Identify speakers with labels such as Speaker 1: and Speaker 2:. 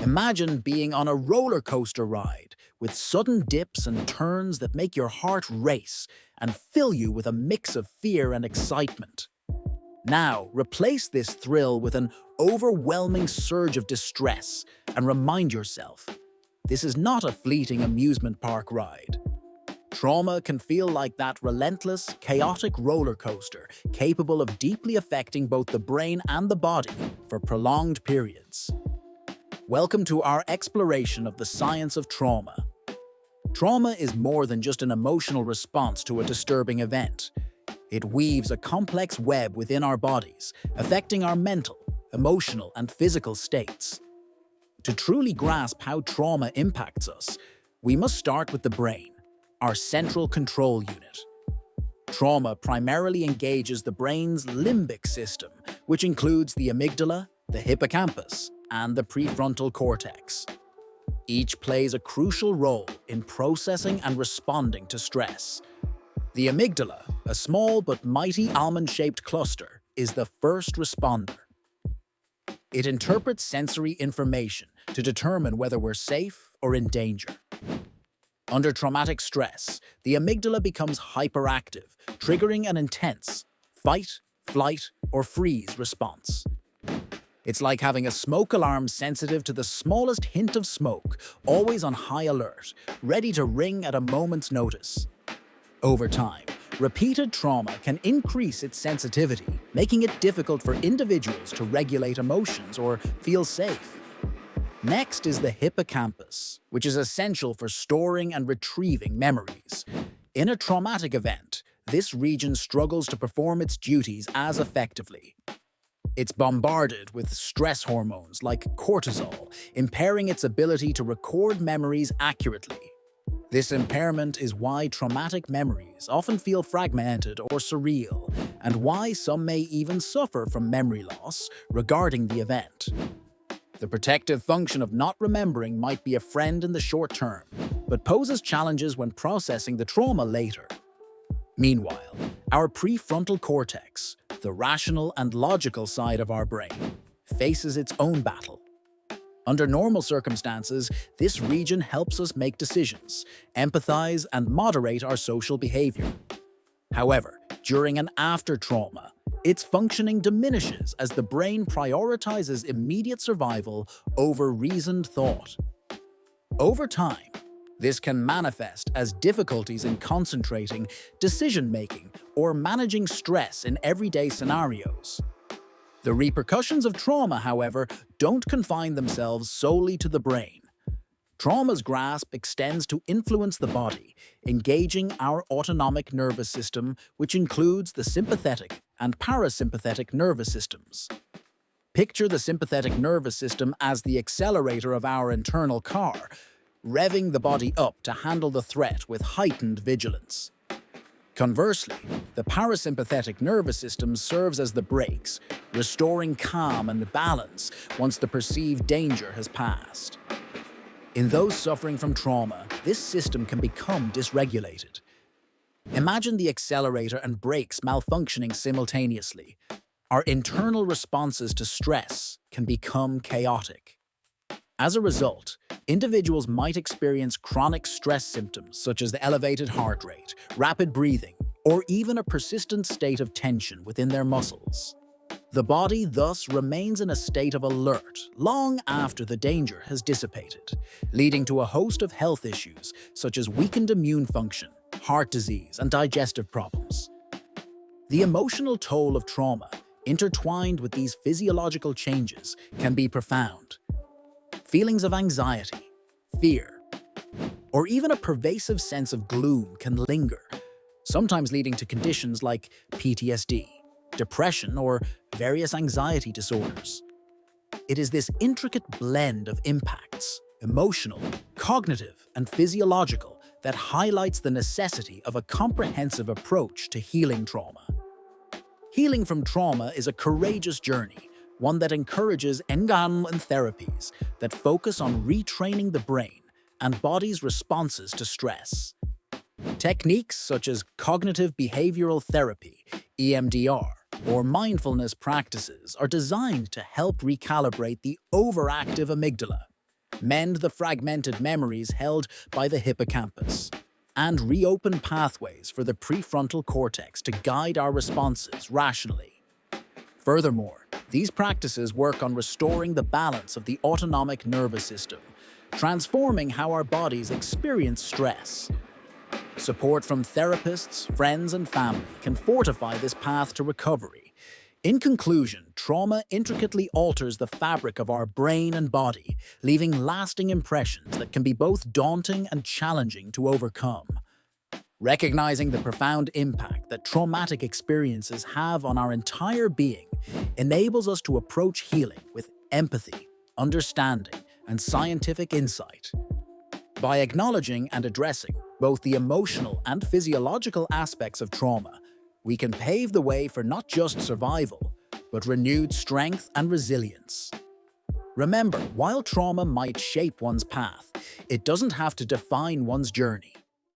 Speaker 1: Imagine being on a roller coaster ride with sudden dips and turns that make your heart race and fill you with a mix of fear and excitement. Now, replace this thrill with an overwhelming surge of distress and remind yourself, this is not a fleeting amusement park ride. Trauma can feel like that relentless, chaotic roller coaster capable of deeply affecting both the brain and the body for prolonged periods. Welcome to our exploration of the science of trauma. Trauma is more than just an emotional response to a disturbing event. It weaves a complex web within our bodies, affecting our mental, emotional, and physical states. To truly grasp how trauma impacts us, we must start with the brain, our central control unit. Trauma primarily engages the brain's limbic system, which includes the amygdala, the hippocampus, and the prefrontal cortex. Each plays a crucial role in processing and responding to stress. The amygdala, a small but mighty almond-shaped cluster, is the first responder. It interprets sensory information to determine whether we're safe or in danger. Under traumatic stress, the amygdala becomes hyperactive, triggering an intense fight, flight, or freeze response. It's like having a smoke alarm sensitive to the smallest hint of smoke, always on high alert, ready to ring at a moment's notice. Over time, repeated trauma can increase its sensitivity, making it difficult for individuals to regulate emotions or feel safe. Next is the hippocampus, which is essential for storing and retrieving memories. In a traumatic event, this region struggles to perform its duties as effectively. It's bombarded with stress hormones like cortisol, impairing its ability to record memories accurately. This impairment is why traumatic memories often feel fragmented or surreal, and why some may even suffer from memory loss regarding the event. The protective function of not remembering might be a friend in the short term, but poses challenges when processing the trauma later. Meanwhile, our prefrontal cortex, the rational and logical side of our brain, faces its own battle. Under normal circumstances, this region helps us make decisions, empathize, and moderate our social behavior. However, during and after trauma, its functioning diminishes as the brain prioritizes immediate survival over reasoned thought. Over time, this can manifest as difficulties in concentrating, decision-making, or managing stress in everyday scenarios. The repercussions of trauma, however, don't confine themselves solely to the brain. Trauma's grasp extends to influence the body, engaging our autonomic nervous system, which includes the sympathetic and parasympathetic nervous systems. Picture the sympathetic nervous system as the accelerator of our internal car, revving the body up to handle the threat with heightened vigilance. Conversely, the parasympathetic nervous system serves as the brakes, restoring calm and balance once the perceived danger has passed. In those suffering from trauma, this system can become dysregulated. Imagine the accelerator and brakes malfunctioning simultaneously. Our internal responses to stress can become chaotic. As a result, individuals might experience chronic stress symptoms such as the elevated heart rate, rapid breathing, or even a persistent state of tension within their muscles. The body thus remains in a state of alert long after the danger has dissipated, leading to a host of health issues such as weakened immune function, heart disease, and digestive problems. The emotional toll of trauma, intertwined with these physiological changes, can be profound. Feelings of anxiety, fear, or even a pervasive sense of gloom can linger, sometimes leading to conditions like PTSD, depression, or various anxiety disorders. It is this intricate blend of impacts, emotional, cognitive, and physiological, that highlights the necessity of a comprehensive approach to healing trauma. Healing from trauma is a courageous journey, one that encourages engagement and therapies that focus on retraining the brain and body's responses to stress. Techniques such as cognitive behavioral therapy, EMDR, or mindfulness practices are designed to help recalibrate the overactive amygdala. mend the fragmented memories held by the hippocampus, and reopen pathways for the prefrontal cortex to guide our responses rationally. Furthermore, these practices work on restoring the balance of the autonomic nervous system, transforming how our bodies experience stress. Support from therapists, friends, and family can fortify this path to recovery. In conclusion, trauma intricately alters the fabric of our brain and body, leaving lasting impressions that can be both daunting and challenging to overcome. Recognizing the profound impact that traumatic experiences have on our entire being enables us to approach healing with empathy, understanding, and scientific insight. By acknowledging and addressing both the emotional and physiological aspects of trauma, we can pave the way for not just survival, but renewed strength and resilience. Remember, while trauma might shape one's path, it doesn't have to define one's journey.